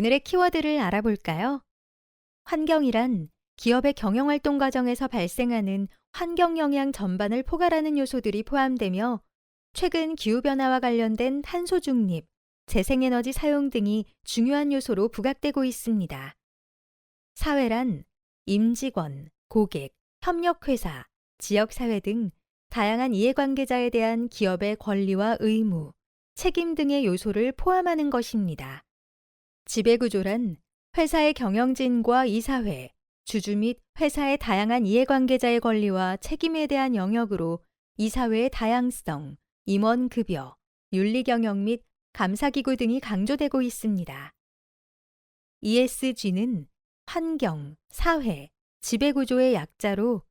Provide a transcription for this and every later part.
오늘의 키워드를 알아볼까요? 환경이란 기업의 경영활동 과정에서 발생하는 환경 영향 전반을 포괄하는 요소들이 포함되며 최근 기후변화와 관련된 탄소 중립, 재생에너지 사용 등이 중요한 요소로 부각되고 있습니다. 사회란 임직원, 고객, 협력회사, 지역사회 등 다양한 이해관계자에 대한 기업의 권리와 의무, 책임 등의 요소를 포함하는 것입니다. 지배구조란 회사의 경영진과 이사회, 주주 및 회사의 다양한 이해관계자의 권리와 책임에 대한 영역으로 이사회의 다양성, 임원급여, 윤리경영 및 감사기구 등이 강조되고 있습니다. ESG는 환경, 사회, 지배구조의 약자로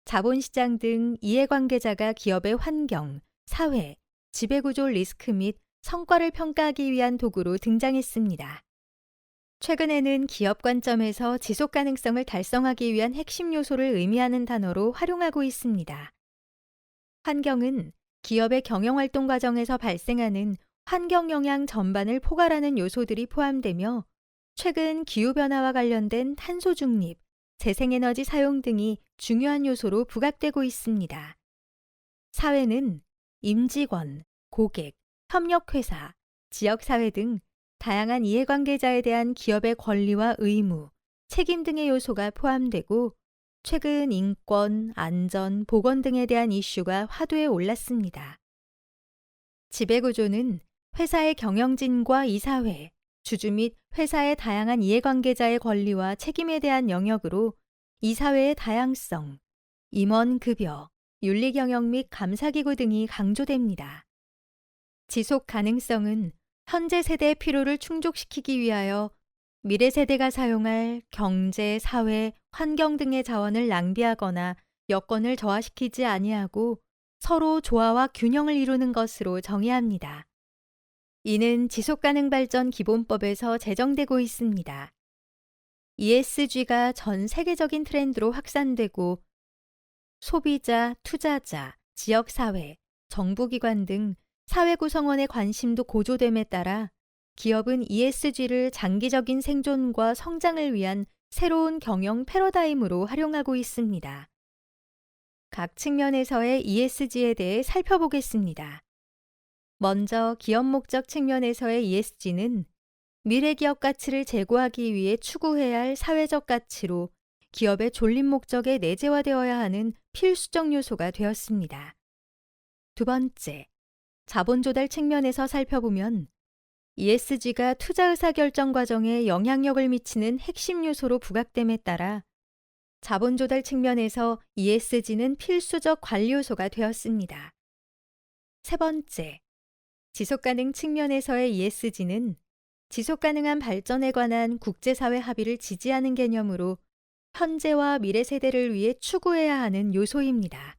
자본시장 등 이해관계자가 기업의 환경, 사회, 지배구조 리스크 및 성과를 평가하기 위한 도구로 등장했습니다. 최근에는 기업 관점에서 지속 가능성을 달성하기 위한 핵심 요소를 의미하는 단어로 활용하고 있습니다. 환경은 기업의 경영활동 과정에서 발생하는 환경 영향 전반을 포괄하는 요소들이 포함되며 최근 기후변화와 관련된 탄소 중립, 재생에너지 사용 등이 중요한 요소로 부각되고 있습니다. 사회는 임직원, 고객, 협력회사, 지역사회 등 다양한 이해관계자에 대한 기업의 권리와 의무, 책임 등의 요소가 포함되고 최근 인권, 안전, 보건 등에 대한 이슈가 화두에 올랐습니다. 지배구조는 회사의 경영진과 이사회, 주주 및 회사의 다양한 이해관계자의 권리와 책임에 대한 영역으로 이사회의 다양성, 임원급여, 윤리경영 및 감사기구 등이 강조됩니다. 지속 가능성은 현재 세대의 필요를 충족시키기 위하여 미래 세대가 사용할 경제, 사회, 환경 등의 자원을 낭비하거나 여건을 저하시키지 아니하고 서로 조화와 균형을 이루는 것으로 정의합니다. 이는 지속가능발전 기본법에서 제정되고 있습니다. ESG가 전 세계적인 트렌드로 확산되고 소비자, 투자자, 지역사회, 정부기관 등 사회 구성원의 관심도 고조됨에 따라 기업은 ESG를 장기적인 생존과 성장을 위한 새로운 경영 패러다임으로 활용하고 있습니다. 각 측면에서의 ESG에 대해 살펴보겠습니다. 먼저 기업 목적 측면에서의 ESG는 미래 기업 가치를 제고하기 위해 추구해야 할 사회적 가치로 기업의 존립 목적에 내재화되어야 하는 필수적 요소가 되었습니다. 두 번째, 자본 조달 측면에서 살펴보면 ESG가 투자 의사결정 과정에 영향력을 미치는 핵심 요소로 부각됨에 따라 자본 조달 측면에서 ESG는 필수적 관리 요소가 되었습니다. 세 번째, 지속가능 측면에서의 ESG는 지속가능한 발전에 관한 국제사회 합의를 지지하는 개념으로 현재와 미래 세대를 위해 추구해야 하는 요소입니다.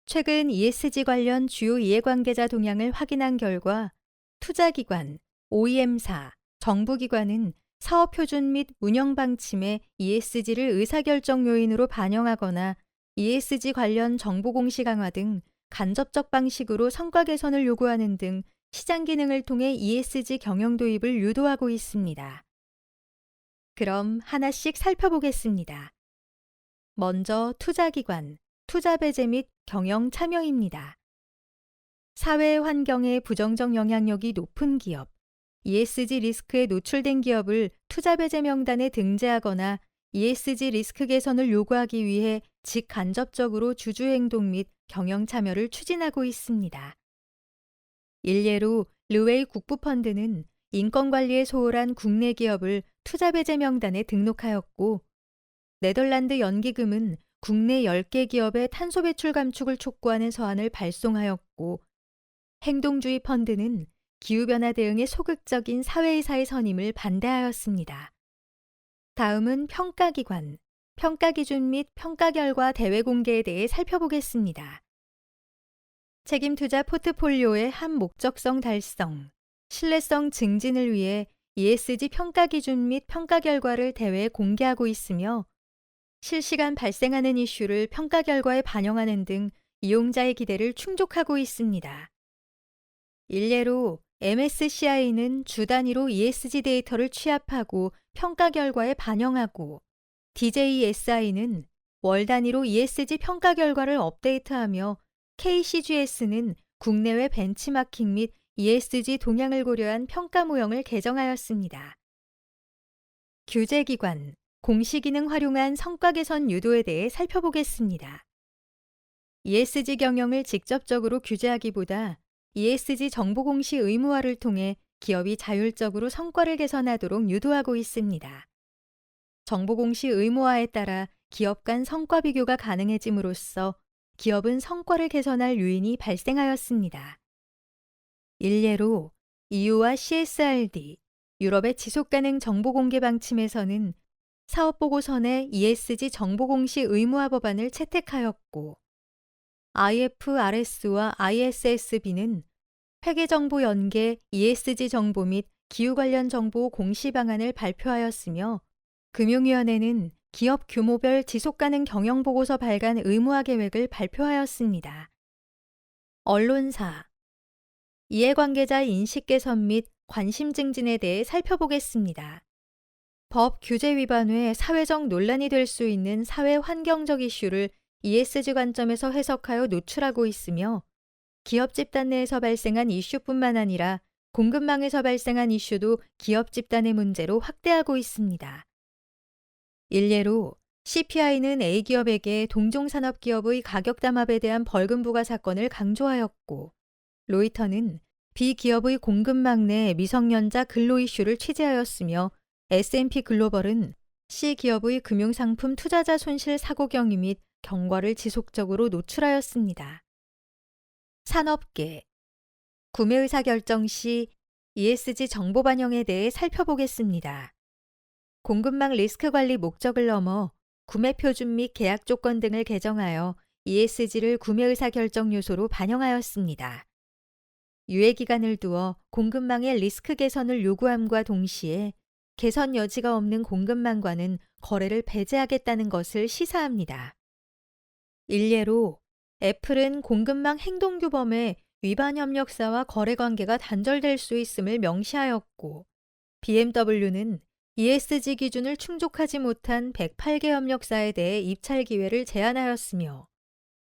최근 ESG 관련 주요 이해관계자 동향을 확인한 결과 투자기관, OEM사, 정부기관은 사업표준 및 운영방침에 ESG를 의사결정 요인으로 반영하거나 ESG 관련 정보 공시 강화 등 간접적 방식으로 성과 개선을 요구하는 등 시장 기능을 통해 ESG 경영 도입을 유도하고 있습니다. 그럼 하나씩 살펴보겠습니다. 먼저 투자기관, 투자 배제 및 경영 참여입니다. 사회 환경에 부정적 영향력이 높은 기업, ESG 리스크에 노출된 기업을 투자 배제 명단에 등재하거나 ESG 리스크 개선을 요구하기 위해 직간접적으로 주주 행동 및 경영 참여를 추진하고 있습니다. 일례로 르웨이 국부펀드는 인권관리에 소홀한 국내 기업을 투자 배제 명단에 등록하였고 네덜란드 연기금은 국내 10개 기업의 탄소 배출 감축을 촉구하는 서한을 발송하였고 행동주의 펀드는 기후변화 대응에 소극적인 사회이사의 선임을 반대하였습니다. 다음은 평가기관, 평가기준 및 평가결과 대외 공개에 대해 살펴보겠습니다. 책임투자 포트폴리오의 함목적성 달성, 신뢰성 증진을 위해 ESG 평가기준 및 평가결과를 대외에 공개하고 있으며 실시간 발생하는 이슈를 평가 결과에 반영하는 등 이용자의 기대를 충족하고 있습니다. 일례로 MSCI는 주 단위로 ESG 데이터를 취합하고 평가 결과에 반영하고, DJSI는 월 단위로 ESG 평가 결과를 업데이트하며, KCGS는 국내외 벤치마킹 및 ESG 동향을 고려한 평가 모형을 개정하였습니다. 규제기관, 공시기능 활용한 성과 개선 유도에 대해 살펴보겠습니다. ESG 경영을 직접적으로 규제하기보다 ESG 정보 공시 의무화를 통해 기업이 자율적으로 성과를 개선하도록 유도하고 있습니다. 정보 공시 의무화에 따라 기업 간 성과 비교가 가능해짐으로써 기업은 성과를 개선할 요인이 발생하였습니다. 일례로 EU와 CSRD, 유럽의 지속가능 정보 공개 방침에서는 사업보고서 내 ESG 정보 공시 의무화 법안을 채택하였고, IFRS와 ISSB는 회계정보 연계 ESG 정보 및 기후 관련 정보 공시 방안을 발표하였으며, 금융위원회는 기업 규모별 지속가능 경영보고서 발간 의무화 계획을 발표하였습니다. 언론사, 이해관계자 인식 개선 및 관심 증진에 대해 살펴보겠습니다. 법 규제 위반 외 사회적 논란이 될 수 있는 사회 환경적 이슈를 ESG 관점에서 해석하여 노출하고 있으며, 기업 집단 내에서 발생한 이슈뿐만 아니라 공급망에서 발생한 이슈도 기업 집단의 문제로 확대하고 있습니다. 일례로 CPI는 A기업에게 동종산업기업의 가격 담합에 대한 벌금 부과 사건을 강조하였고, 로이터는 B기업의 공급망 내 미성년자 근로 이슈를 취재하였으며, S&P 글로벌은 C기업의 금융상품 투자자 손실 사고 경위 및 경과를 지속적으로 노출하였습니다. 산업계, 구매의사결정 시 ESG 정보 반영에 대해 살펴보겠습니다. 공급망 리스크 관리 목적을 넘어 구매 표준 및 계약 조건 등을 개정하여 ESG를 구매의사결정 요소로 반영하였습니다. 유예기간을 두어 공급망의 리스크 개선을 요구함과 동시에 개선 여지가 없는 공급망과는 거래를 배제하겠다는 것을 시사합니다. 일례로 애플은 공급망 행동규범의 위반 협력사와 거래관계가 단절될 수 있음을 명시하였고, BMW는 ESG 기준을 충족하지 못한 108개 협력사에 대해 입찰 기회를 제한하였으며,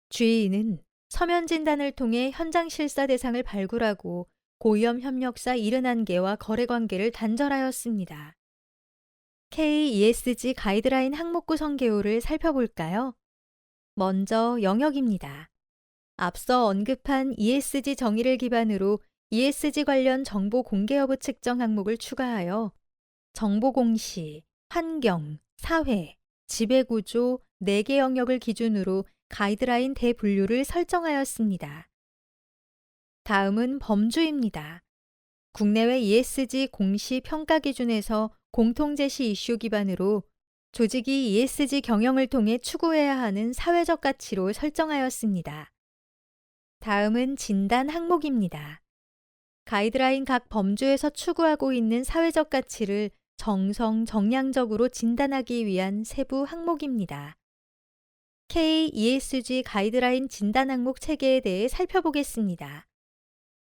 GE는 서면 진단을 통해 현장 실사 대상을 발굴하고 고위험 협력사 71개와 거래관계를 단절하였습니다. KESG 가이드라인 항목 구성 개요를 살펴볼까요? 먼저 영역입니다. 앞서 언급한 ESG 정의를 기반으로 ESG 관련 정보 공개 여부 측정 항목을 추가하여 정보 공시, 환경, 사회, 지배구조 4개 영역을 기준으로 가이드라인 대분류를 설정하였습니다. 다음은 범주입니다. 국내외 ESG 공시 평가 기준에서 공통 제시 이슈 기반으로 조직이 ESG 경영을 통해 추구해야 하는 사회적 가치로 설정하였습니다. 다음은 진단 항목입니다. 가이드라인 각 범주에서 추구하고 있는 사회적 가치를 정성, 정량적으로 진단하기 위한 세부 항목입니다. KESG 가이드라인 진단 항목 체계에 대해 살펴보겠습니다.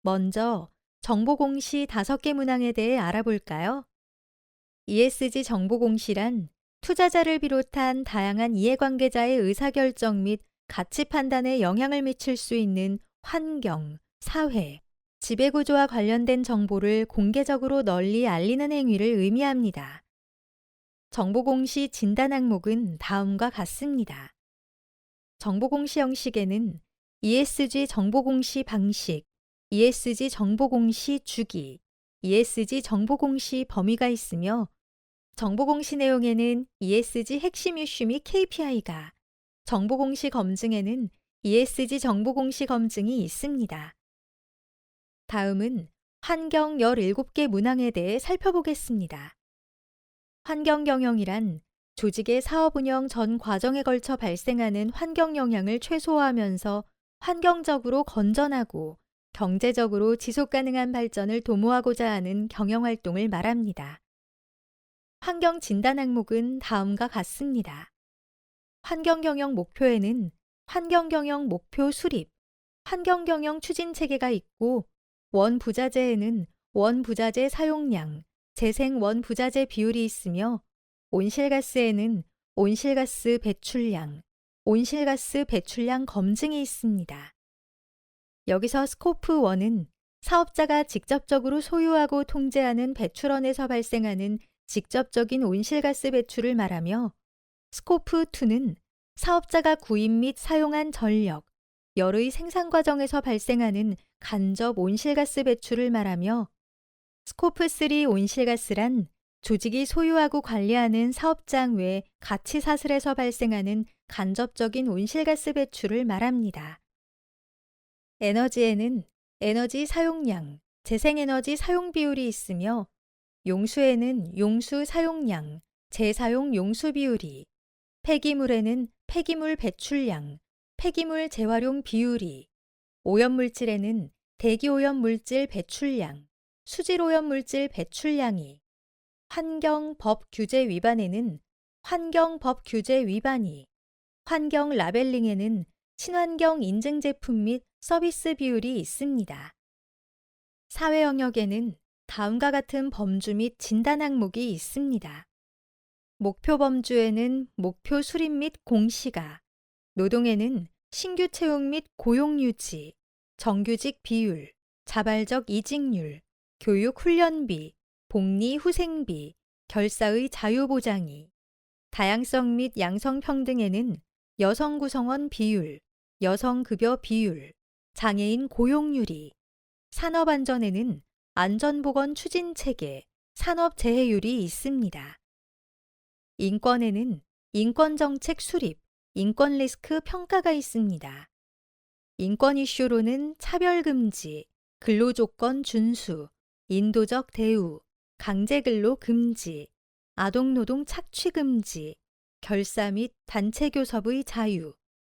먼저 정보 공시 5개 문항에 대해 알아볼까요? ESG 정보 공시란 투자자를 비롯한 다양한 이해관계자의 의사결정 및 가치 판단에 영향을 미칠 수 있는 환경, 사회, 지배구조와 관련된 정보를 공개적으로 널리 알리는 행위를 의미합니다. 정보공시 진단 항목은 다음과 같습니다. 정보공시 형식에는 ESG 정보공시 방식, ESG 정보공시 주기, ESG 정보공시 범위가 있으며, 정보공시 내용에는 ESG 핵심 이슈 및 KPI가, 정보공시 검증에는 ESG 정보공시 검증이 있습니다. 다음은 환경 17개 문항에 대해 살펴보겠습니다. 환경 경영이란 조직의 사업 운영 전 과정에 걸쳐 발생하는 환경 영향을 최소화하면서 환경적으로 건전하고 경제적으로 지속 가능한 발전을 도모하고자 하는 경영 활동을 말합니다. 환경 진단 항목은 다음과 같습니다. 환경 경영 목표에는 환경 경영 목표 수립, 환경 경영 추진 체계가 있고, 원 부자재에는 원부자재 사용량, 재생 원부자재 비율이 있으며 온실가스에는 온실가스 배출량, 온실가스 배출량 검증이 있습니다. 여기서 스코프 1은 사업자가 직접적으로 소유하고 통제하는 배출원에서 발생하는 직접적인 온실가스 배출을 말하며 스코프 2는 사업자가 구입 및 사용한 전력, 열의 생산 과정에서 발생하는 간접 온실가스 배출을 말하며 스코프 3 온실가스란 조직이 소유하고 관리하는 사업장 외 가치 사슬에서 발생하는 간접적인 온실가스 배출을 말합니다. 에너지에는 에너지 사용량, 재생에너지 사용 비율이 있으며 용수에는 용수 사용량, 재사용 용수 비율이, 폐기물에는 폐기물 배출량, 폐기물 재활용 비율이, 오염물질에는 대기오염물질 배출량, 수질오염물질 배출량이, 환경법 규제 위반에는 환경법 규제 위반이, 환경 라벨링에는 친환경 인증 제품 및 서비스 비율이 있습니다. 사회 영역에는 다음과 같은 범주 및 진단 항목이 있습니다. 목표 범주에는 목표 수립 및 공시가, 노동에는 신규 채용 및 고용 유지, 정규직 비율, 자발적 이직률, 교육 훈련비, 복리 후생비, 결사의 자유보장이, 다양성 및 양성평등에는 여성 구성원 비율, 여성급여 비율, 장애인 고용률이, 산업안전에는 안전보건 추진체계, 산업재해율이 있습니다. 인권에는 인권정책 수립, 인권리스크 평가가 있습니다. 인권 이슈로는 차별금지, 근로조건 준수, 인도적 대우, 강제근로 금지, 아동노동 착취금지, 결사 및 단체교섭의 자유,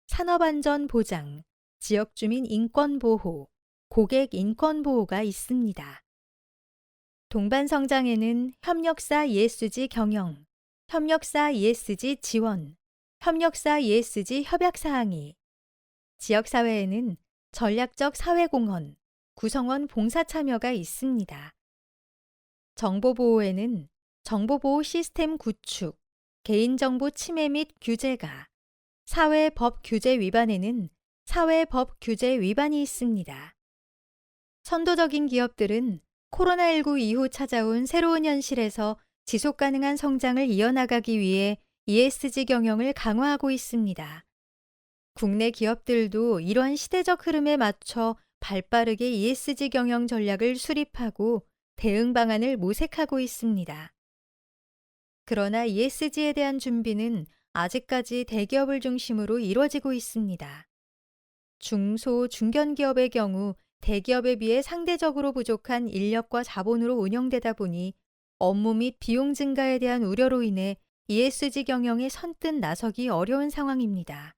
산업안전 보장, 지역주민 인권보호, 고객 인권보호가 있습니다. 동반성장에는 협력사 ESG 경영, 협력사 ESG 지원, 협력사 ESG 협약사항이, 지역사회에는 전략적 사회공헌, 구성원 봉사참여가 있습니다. 정보보호에는 정보보호 시스템 구축, 개인정보 침해 및 규제가, 사회법 규제 위반에는 사회법 규제 위반이 있습니다. 선도적인 기업들은 코로나19 이후 찾아온 새로운 현실에서 지속가능한 성장을 이어나가기 위해 ESG 경영을 강화하고 있습니다. 국내 기업들도 이러한 시대적 흐름에 맞춰 발빠르게 ESG 경영 전략을 수립하고 대응 방안을 모색하고 있습니다. 그러나 ESG에 대한 준비는 아직까지 대기업을 중심으로 이루어지고 있습니다. 중소, 중견기업의 경우 대기업에 비해 상대적으로 부족한 인력과 자본으로 운영되다 보니 업무 및 비용 증가에 대한 우려로 인해 ESG 경영에 선뜻 나서기 어려운 상황입니다.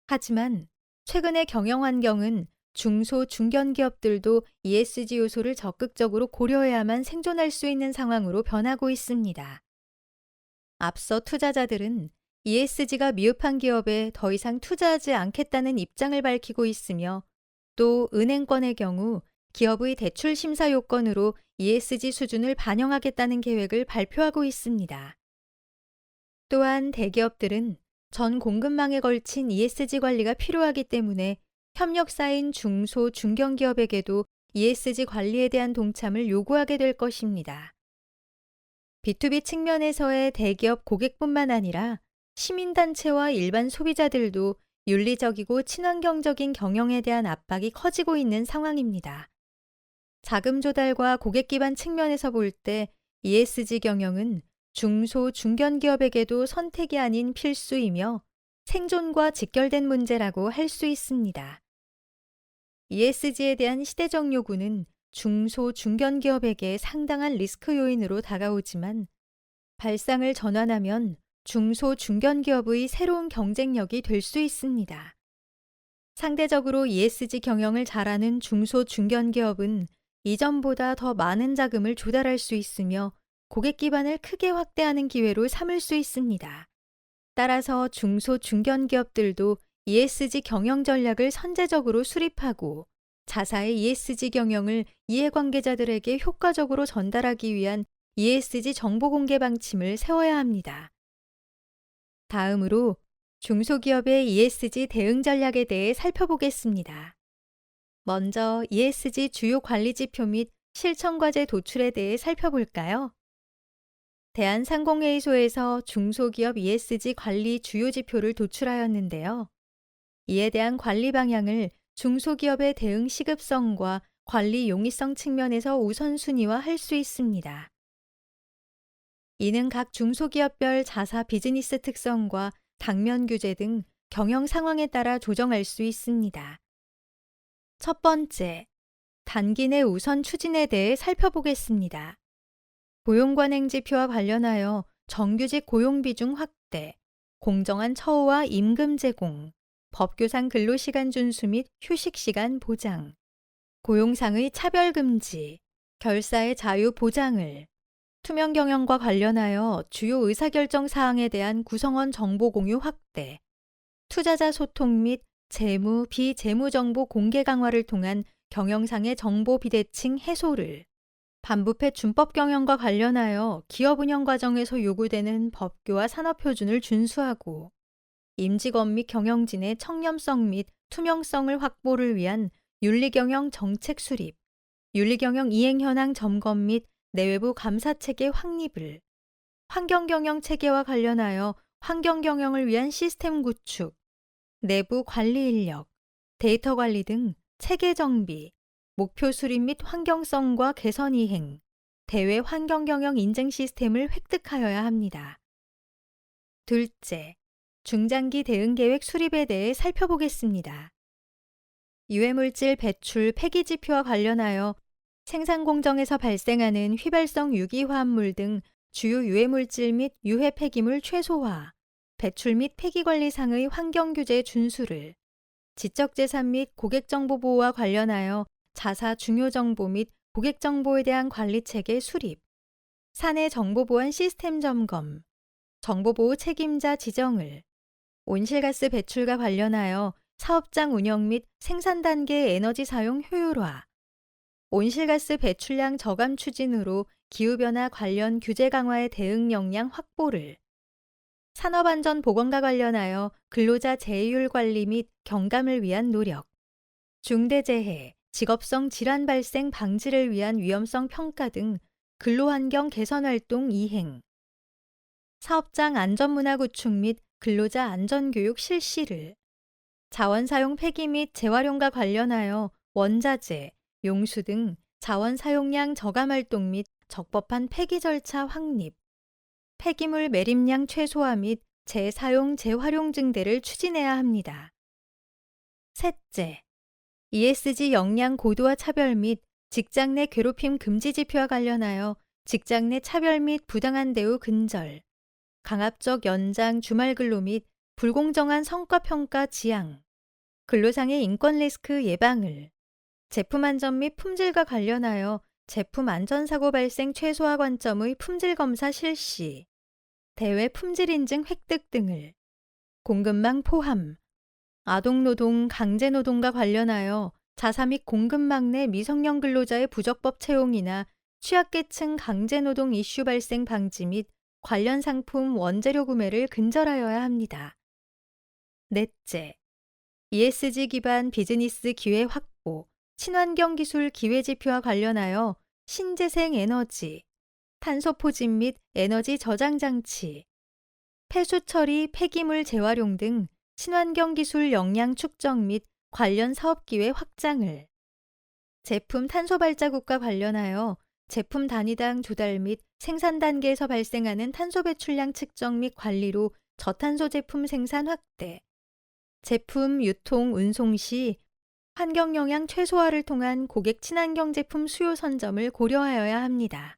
하지만 최근의 경영 환경은 중소, 중견기업들도 ESG 요소를 적극적으로 고려해야만 생존할 수 있는 상황으로 변하고 있습니다. 앞서 투자자들은 ESG가 미흡한 기업에 더 이상 투자하지 않겠다는 입장을 밝히고 있으며 또 은행권의 경우 기업의 대출 심사 요건으로 ESG 수준을 반영하겠다는 계획을 발표하고 있습니다. 또한 대기업들은 전 공급망에 걸친 ESG 관리가 필요하기 때문에 협력사인 중소, 중견기업에게도 ESG 관리에 대한 동참을 요구하게 될 것입니다. B2B 측면에서의 대기업 고객뿐만 아니라 시민단체와 일반 소비자들도 윤리적이고 친환경적인 경영에 대한 압박이 커지고 있는 상황입니다. 자금 조달과 고객 기반 측면에서 볼 때 ESG 경영은 중소, 중견기업에게도 선택이 아닌 필수이며 생존과 직결된 문제라고 할 수 있습니다. ESG에 대한 시대적 요구는 중소, 중견기업에게 상당한 리스크 요인으로 다가오지만 발상을 전환하면 중소, 중견기업의 새로운 경쟁력이 될 수 있습니다. 상대적으로 ESG 경영을 잘하는 중소, 중견기업은 이전보다 더 많은 자금을 조달할 수 있으며 고객 기반을 크게 확대하는 기회로 삼을 수 있습니다. 따라서 중소, 중견기업들도 ESG 경영 전략을 선제적으로 수립하고 자사의 ESG 경영을 이해관계자들에게 효과적으로 전달하기 위한 ESG 정보 공개 방침을 세워야 합니다. 다음으로 중소기업의 ESG 대응 전략에 대해 살펴보겠습니다. 먼저 ESG 주요 관리 지표 및 실천 과제 도출에 대해 살펴볼까요? 대한상공회의소에서 중소기업 ESG 관리 주요 지표를 도출하였는데요. 이에 대한 관리 방향을 중소기업의 대응 시급성과 관리 용이성 측면에서 우선순위화할 수 있습니다. 이는 각 중소기업별 자사 비즈니스 특성과 당면 규제 등 경영 상황에 따라 조정할 수 있습니다. 첫 번째, 단기 내 우선 추진에 대해 살펴보겠습니다. 고용관행 지표와 관련하여 정규직 고용 비중 확대, 공정한 처우와 임금 제공, 법규상 근로시간 준수 및 휴식시간 보장, 고용상의 차별 금지, 결사의 자유 보장을, 투명 경영과 관련하여 주요 의사결정 사항에 대한 구성원 정보 공유 확대, 투자자 소통 및 재무, 비재무 정보 공개 강화를 통한 경영상의 정보 비대칭 해소를, 반부패 준법 경영과 관련하여 기업 운영 과정에서 요구되는 법규와 산업표준을 준수하고, 임직원 및 경영진의 청렴성 및 투명성을 확보를 위한 윤리경영 정책 수립, 윤리경영 이행 현황 점검 및 내외부 감사체계 확립을, 환경경영 체계와 관련하여 환경경영을 위한 시스템 구축, 내부 관리 인력, 데이터 관리 등 체계 정비, 목표 수립 및 환경성과 개선 이행, 대외 환경경영 인증 시스템을 획득하여야 합니다. 둘째, 중장기 대응 계획 수립에 대해 살펴보겠습니다. 유해물질 배출 폐기 지표와 관련하여 생산 공정에서 발생하는 휘발성 유기화합물 등 주요 유해물질 및 유해 폐기물 최소화, 배출 및 폐기 관리상의 환경 규제 준수를, 지적재산 및 고객정보 보호와 관련하여 자사 중요 정보 및 고객 정보에 대한 관리 체계 수립, 사내 정보 보안 시스템 점검, 정보 보호 책임자 지정을, 온실가스 배출과 관련하여 사업장 운영 및 생산 단계 에너지 사용 효율화, 온실가스 배출량 저감 추진으로 기후변화 관련 규제 강화의 대응 역량 확보를, 산업안전보건과 관련하여 근로자 재해율 관리 및 경감을 위한 노력, 중대재해, 직업성 질환 발생 방지를 위한 위험성 평가 등 근로환경 개선 활동 이행, 사업장 안전문화 구축 및 근로자 안전교육 실시를, 자원사용 폐기 및 재활용과 관련하여 원자재, 용수 등 자원 사용량 저감 활동 및 적법한 폐기 절차 확립, 폐기물 매립량 최소화 및 재사용, 재활용 증대를 추진해야 합니다. 셋째, ESG 역량 고도화 차별 및 직장 내 괴롭힘 금지 지표와 관련하여 직장 내 차별 및 부당한 대우 근절, 강압적 연장 주말 근로 및 불공정한 성과 평가 지양, 근로상의 인권 리스크 예방을, 제품 안전 및 품질과 관련하여 제품 안전사고 발생 최소화 관점의 품질 검사 실시, 대외 품질 인증 획득 등을, 공급망 포함, 아동노동, 강제노동과 관련하여 자사 및 공급망 내 미성년 근로자의 부적법 채용이나 취약계층 강제노동 이슈 발생 방지 및 관련 상품 원재료 구매를 근절하여야 합니다. 넷째, ESG 기반 비즈니스 기회 확보, 친환경 기술 기회 지표와 관련하여 신재생 에너지, 탄소 포집 및 에너지 저장 장치, 폐수 처리, 폐기물 재활용 등 친환경 기술 역량 축적 및 관련 사업 기회 확장을, 제품 탄소 발자국과 관련하여 제품 단위당 조달 및 생산 단계에서 발생하는 탄소 배출량 측정 및 관리로 저탄소 제품 생산 확대, 제품 유통 운송 시 환경 영향 최소화를 통한 고객 친환경 제품 수요 선점을 고려하여야 합니다.